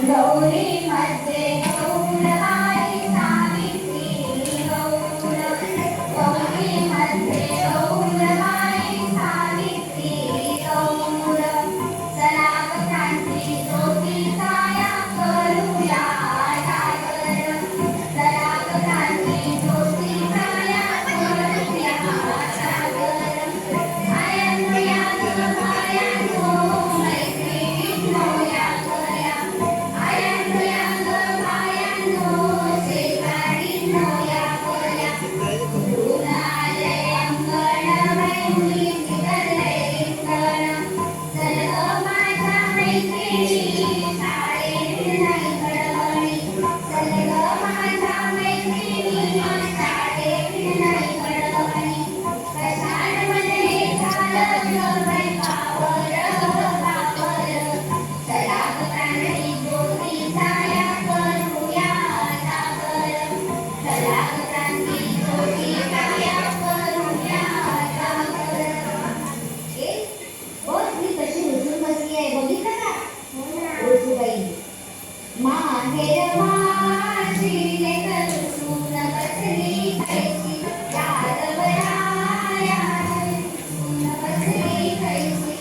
गौरी मध्ये गौरबाई सावित्री गौर गौरी मध्ये गौरबाई सावित्री गौर चला ग क्रांती ज्योतीचा या करूया जागर चला ग क्रांती ज्योतीचा या करूया जागर आयनो या ग बायांनो मैत्रिणींनो या करूया आयनो या ग बायांनो शेजारींनो या करूया फुलून आलंय अंगण बाई मुलींनी धरलंय रिंगण चल ग माझ्या मैत्रिणी शाळेत नाही गडबडी चल ग माझ्या मैत्रिणी शाळेत नाही गडबडी कशामध्ये झालं ग बाई कावर कावर चला ग क्रांती ज्योतीचा या करूया जागर चला ग क्रांती ज्योतीचा या करूया जागर ए बघ मी कशी उठून बसली आहे बघितलं का उठूबाई माहेर माझी लेकरं सून बसली कैसी चार वयाया सून बसली कैसी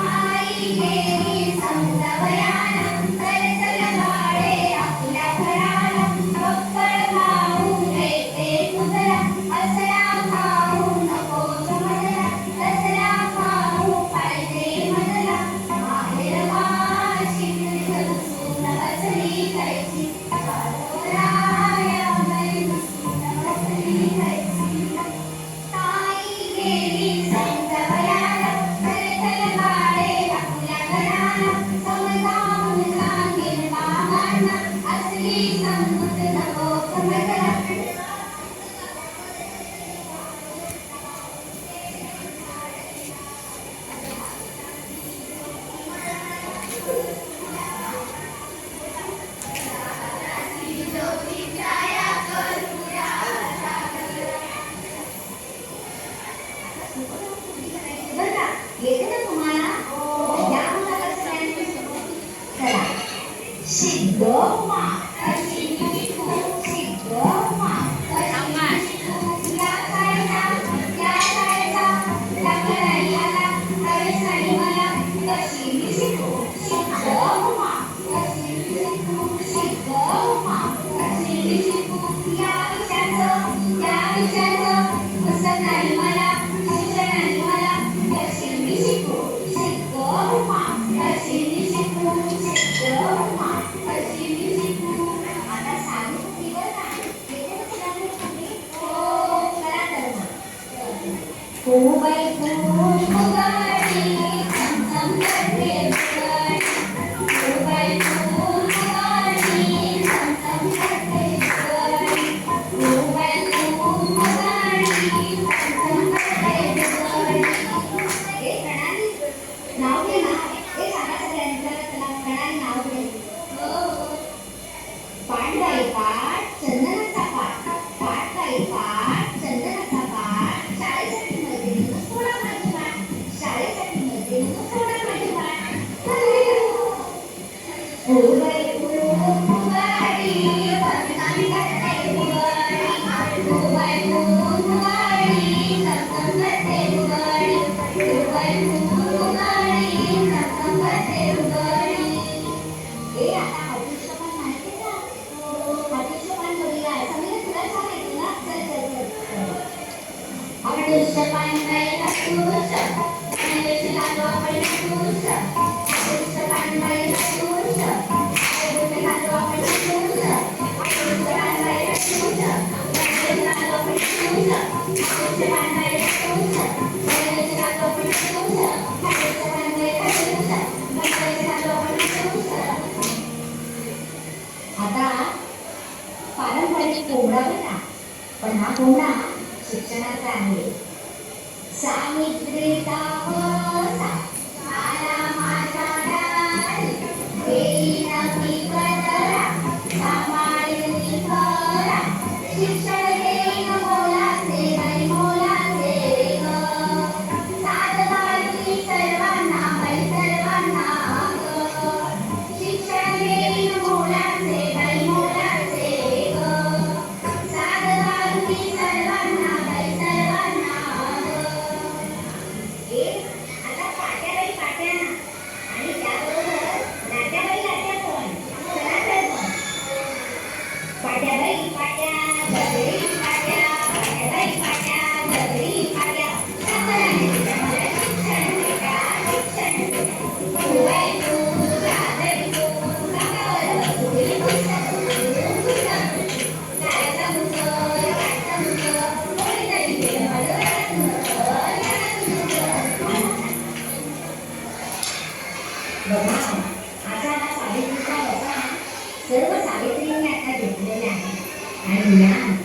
आई गेली समजावयाला चल बाळे आपल्या घराला बक्कळ खाऊन येते तुझला असला खाऊ नको समजला असला खाऊ पाहिजे म्हणला माहेर माझी लेकरं सून बसली कैसी चारोळ्या बाई सून बसली कैसी ताई गेली समजावयाला चल बाळे आपल्या घराला समजावून सांगेल बाबांना असली समजूत नको समजला बरं का येते ना तुम्हाला या मुलाला सगळ्यांनी चला शिग्गोमा कशी शिग्गोमा या साईडला लग्नाई आला हवेसाई मला कशी मी शिकू शिग्गोमा कशी मी शिकू शिग्गोमा कशी मी शिकू या विषयाचं पुस्तक नाही मला शिक्षण नाही मला कशी मी शिकू शिग्गोमा कशी मी शिकू शिग्गोमा कशी मी शिकू आता सांगू की बरं का येते ना तुला तुम्ही हो करा तर हो बाई फुगाडी झमझम करते फुगाडी हो बाई फुगाडी झमझम करते फुगाडी हो बाई फुगाडी झमझम करते फुगाडी ए प्रणाली नाव घे ना ए सांगा सगळ्यांना चला प्रणाली नाव घे पाठ बाई पाठ चंदनाचा पाठ पाठ बाई पाठ चंदनाचा पाठ शाळेसाठी मैत्रिणींनो सोडा माझी वाट शाळेसाठी मैत्रिणींनो सोडा माझी वाट हो बाई फुगाडी झमझम करते फुगाडी हो बाई फुगाडी झमझम करते फुगाडी हो बाई फुगाडी झमझम करते फुगाडी ए आता हतीशपान माहिती का हतीशपान बोलला आहे समजलं तुला सांगायचं ना चल हतीशपान बाई हतूश हतीश लागो आपण हतूश हतीशपान बाई हतूश हतीश लागो आपण हतूश हतीशपान बाई हतूश हतीश लागो आपण हतूश हतीशपान बाई हतूश हतीश लागो आपण हतूश हतीशपान बाई हतूश हतीश लागो आपण हतूश आता पारंपरिक कोंबडा बना पण हा कोंबडा शिक्षणाचा आहे सावित्रीचा वसा आला माझ्या दारी देईना की कचरा सांभाळीन मी खरा शिक्षण देईन मोलाचे बाई मोलाचे ग सात बाळगी सर्वांना बाई सर्वांना ग शिक्षण आणि मुलांना